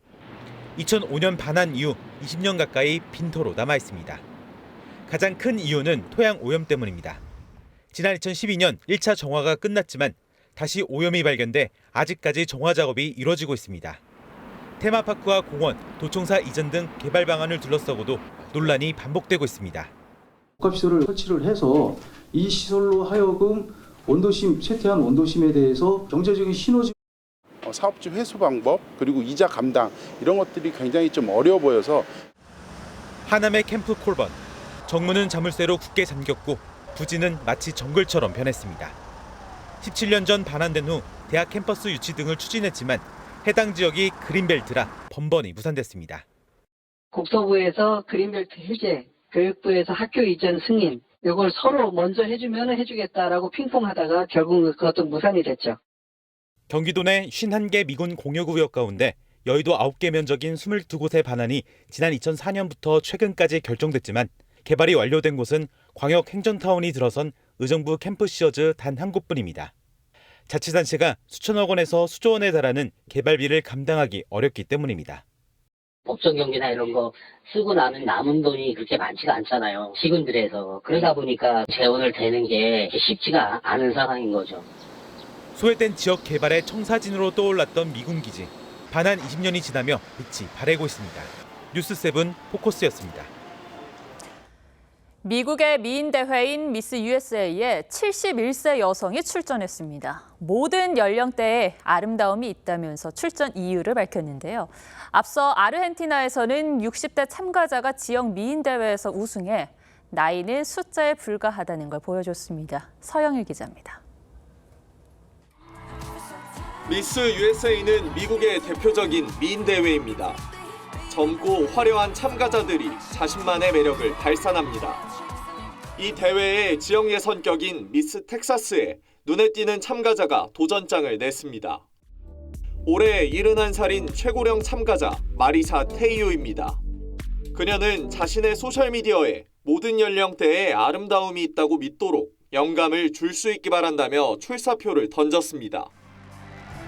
2005년 반환 이후 20년 가까이 빈터로 남아 있습니다. 가장 큰 이유는 토양 오염 때문입니다. 지난 2012년 1차 정화가 끝났지만 다시 오염이 발견돼 아직까지 정화 작업이 이뤄지고 있습니다. 테마파크와 공원, 도청사 이전 등 개발 방안을 둘러싸고도 논란이 반복되고 있습니다.
복합시설을 설치를 해서 이 시설로 하여금 원도심, 쇠퇴한 원도심에 대해서 경제적인 시너지
사업지 회수 방법 그리고 이자 감당 이런 것들이 굉장히 좀 어려워 보여서
하남의 캠프 콜번, 정문은 자물쇠로 굳게 잠겼고 부지는 마치 정글처럼 변했습니다. 17년 전 반환된 후 대학 캠퍼스 유치 등을 추진했지만 해당 지역이 그린벨트라 번번이 무산됐습니다.
국토부에서 그린벨트 해제, 교육부에서 학교 이전 승인 이걸 서로 먼저 해주면 해주겠다라고 핑퐁하다가 결국 그것도 무산이 됐죠.
경기도 내 51개 미군 공여구역 가운데 여의도 9개 면적인 22곳의 반환이 지난 2004년부터 최근까지 결정됐지만 개발이 완료된 곳은 광역 행정타운이 들어선 의정부 캠프시어즈 단 한 곳뿐입니다. 자치단체가 수천억 원에서 수조 원에 달하는 개발비를 감당하기 어렵기 때문입니다.
법정 경기나 이런 거 쓰고 나면 남은 돈이 그렇게 많지가 않잖아요. 시군들에서. 그러다 보니까 재원을 대는 게 쉽지가 않은 상황인 거죠.
소외된 지역 개발의 청사진으로 떠올랐던 미군기지. 반환 20년이 지나며 빛이 바래고 있습니다. 뉴스7 포커스였습니다.
미국의 미인 대회인 미스 USA에 71세 여성이 출전했습니다. 모든 연령대에 아름다움이 있다면서 출전 이유를 밝혔는데요. 앞서 아르헨티나에서는 60대 참가자가 지역 미인 대회에서 우승해 나이는 숫자에 불과하다는 걸 보여줬습니다. 서영일 기자입니다.
미스 USA는 미국의 대표적인 미인 대회입니다. 젊고 화려한 참가자들이 자신만의 매력을 발산합니다. 이 대회의 지역 예선격인 미스 텍사스에 눈에 띄는 참가자가 도전장을 냈습니다. 올해 71살인 최고령 참가자 마리사 테이유입니다. 그녀는 자신의 소셜미디어에 모든 연령대에 아름다움이 있다고 믿도록 영감을 줄 수 있기 바란다며 출사표를 던졌습니다.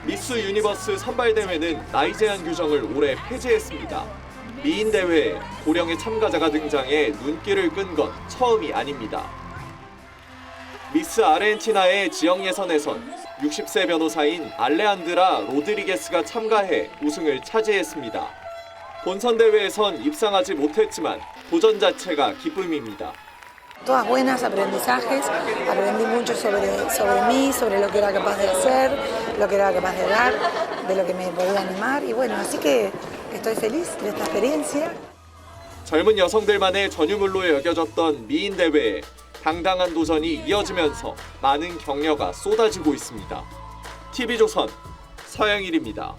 미스 유니버스 선발대회는 나이 제한 규정을 올해 폐지했습니다. 미인 대회에 고령의 참가자가 등장해 눈길을 끈 건 처음이 아닙니다. 미스 아르헨티나의 지역 예선에선 60세 변호사인 알레한드라 로드리게스가 참가해 우승을 차지했습니다. 본선 대회에선 입상하지 못했지만 도전 자체가 기쁨입니다.
Todas buenas aprendizajes, aprendí mucho sobre mí, sobre lo que era capaz de hacer, lo que era capaz de dar, de lo que me podía animar y bueno, así que estoy feliz de esta experiencia.
젊은 여성들만의 전유물로 여겨졌던 미인 대회에 당당한 도전이 이어지면서 많은 격려가 쏟아지고 있습니다. TV조선 서영일입니다.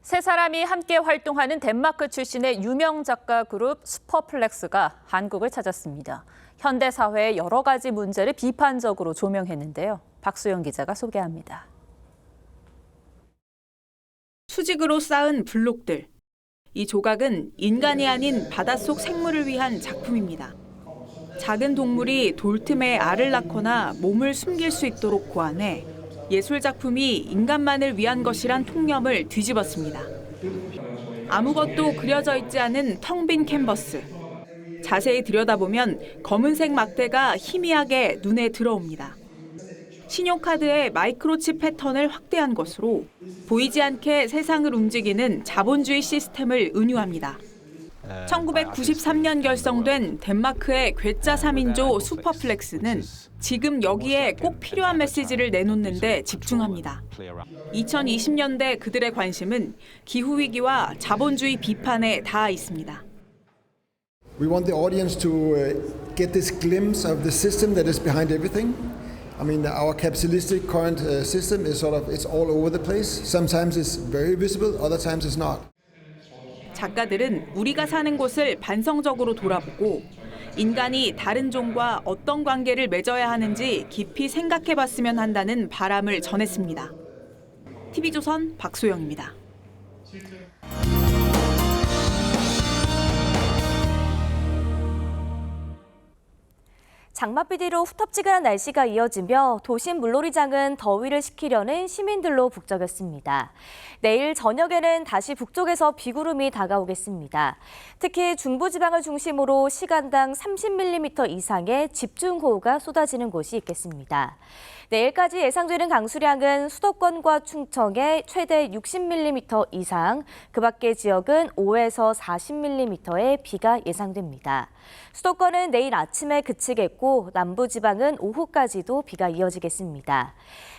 세 사람이 함께 활동하는 덴마크 출신의 유명 작가 그룹 슈퍼플렉스가 한국을 찾았습니다. 현대 사회의 여러 가지 문제를 비판적으로 조명했는데요. 박수영 기자가 소개합니다.
수직으로 쌓은 블록들. 이 조각은 인간이 아닌 바닷속 생물을 위한 작품입니다. 작은 동물이 돌틈에 알을 낳거나 몸을 숨길 수 있도록 고안해 예술 작품이 인간만을 위한 것이란 통념을 뒤집었습니다. 아무것도 그려져 있지 않은 텅 빈 캔버스. 자세히 들여다보면 검은색 막대가 희미하게 눈에 들어옵니다. 신용카드의 마이크로칩 패턴을 확대한 것으로 보이지 않게 세상을 움직이는 자본주의 시스템을 은유합니다. 1993년 결성된 덴마크의 괴짜 3인조 슈퍼플렉스는 지금 여기에 꼭 필요한 메시지를 내놓는 데 집중합니다. 2020년대 그들의 관심은 기후위기와 자본주의 비판에 닿아 있습니다.
We want the audience to get this glimpse of the system that is behind everything. I mean, our capitalistic current system is it's all over the place. Sometimes it's very visible, other times it's not.
작가들은 우리가 사는 곳을 반성적으로 돌아보고 인간이 다른 종과 어떤 관계를 맺어야 하는지 깊이 생각해봤으면 한다는 바람을 전했습니다. TV조선 박소영입니다.
장맛비디로 후텁지근한 날씨가 이어지며 도심 물놀이장은 더위를 식히려는 시민들로 북적였습니다. 내일 저녁에는 다시 북쪽에서 비구름이 다가오겠습니다. 특히 중부지방을 중심으로 시간당 30mm 이상의 집중호우가 쏟아지는 곳이 있겠습니다. 내일까지 예상되는 강수량은 수도권과 충청에 최대 60mm 이상, 그 밖의 지역은 5에서 40mm의 비가 예상됩니다. 수도권은 내일 아침에 그치겠고 남부지방은 오후까지도 비가 이어지겠습니다.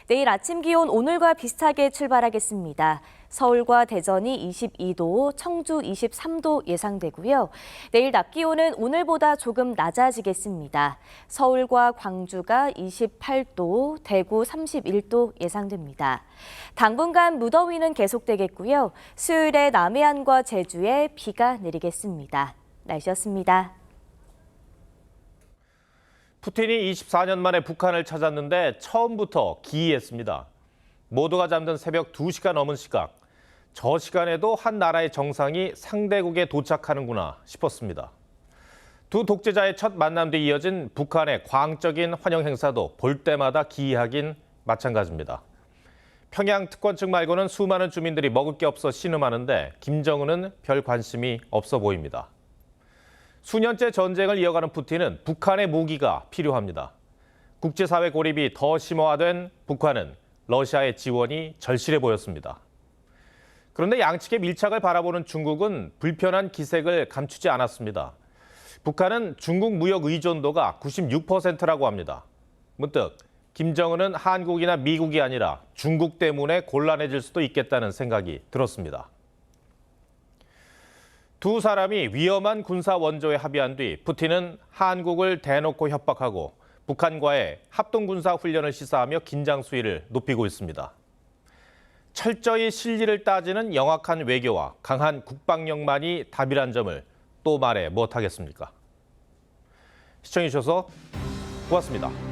내일 아침 기온 오늘과 비슷하게 출발하겠습니다. 서울과 대전이 22도, 청주 23도 예상되고요. 내일 낮 기온은 오늘보다 조금 낮아지겠습니다. 서울과 광주가 28도, 대구 31도 예상됩니다. 당분간 무더위는 계속되겠고요. 수요일에 남해안과 제주에 비가 내리겠습니다. 날씨였습니다.
푸틴이 24년 만에 북한을 찾았는데 처음부터 기이했습니다. 모두가 잠든 새벽 2시가 넘은 시각. 저 시간에도 한 나라의 정상이 상대국에 도착하는구나 싶었습니다. 두 독재자의 첫 만남 뒤 이어진 북한의 광적인 환영 행사도 볼 때마다 기이하긴 마찬가지입니다. 평양 특권 측 말고는 수많은 주민들이 먹을 게 없어 신음하는데 김정은은 별 관심이 없어 보입니다. 수년째 전쟁을 이어가는 푸틴은 북한의 무기가 필요합니다. 국제사회 고립이 더 심화된 북한은 러시아의 지원이 절실해 보였습니다. 그런데 양측의 밀착을 바라보는 중국은 불편한 기색을 감추지 않았습니다. 북한은 중국 무역 의존도가 96%라고 합니다. 문득 김정은은 한국이나 미국이 아니라 중국 때문에 곤란해질 수도 있겠다는 생각이 들었습니다. 두 사람이 위험한 군사 원조에 합의한 뒤 푸틴은 한국을 대놓고 협박하고 북한과의 합동군사 훈련을 시사하며 긴장 수위를 높이고 있습니다. 철저히 실리를 따지는 영악한 외교와 강한 국방력만이 답이란 점을 또 말해 못하겠습니까? 시청해주셔서 고맙습니다.